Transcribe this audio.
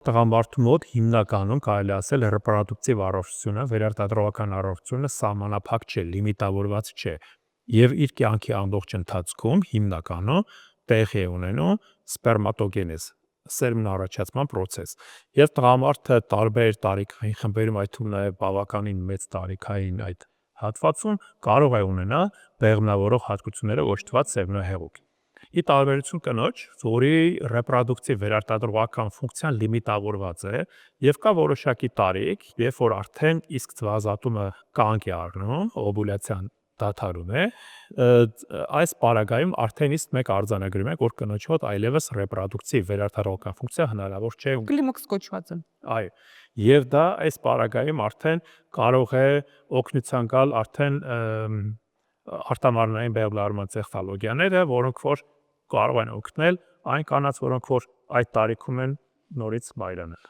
Տղամարդու մոտ հիմնականում կարելի ասել ռեպրոդուկտիվ առողջությունը, վերարտադրողական առողջությունը սահմանափակ չէ, լիմիտավորված չէ եւ իր կյանքի ամբողջ ընթացքում հիմնականում տեղի է ունենում սպերմատոգենեզ, սերմն առաջացման process եւ տղամարդը տարբեր տարիքային խմբերում, այդ թվում նաեւ բավականին մեծ տարիքային այդ հատվածում կարող է ունենալ բեղմնավորող հատկությունները օժտված սերմնահեղուկ։ Ի տարբերություն կնոջ, որի ռեպրոդուկտիվ վերարտադրողական ֆունկցիան լիմիտավորված է եւ կա որոշակի տարիք, երբ որ արդեն իսկ ձվազատումը կանգ է առնում, օվուլյացիան դադարում է, այս պարագայում արդեն իսկ մենք արձանագրում ենք, որ կնոջ մոտ այլևս ռեպրոդուկտիվ վերարտադրողական ֆունկցիա հնարավոր չէ։ Կլիմաքս կոչված է։ Այո, եւ դա այս պարագայում արդեն կարող է օգնության գալ արդեն արտամարմնային բեղմնավորման տեխնոլոգիաները, որոնք որ կարող են օգնել այն կանանց, որոնք որ այդ տարիքում են նորից մայրանել։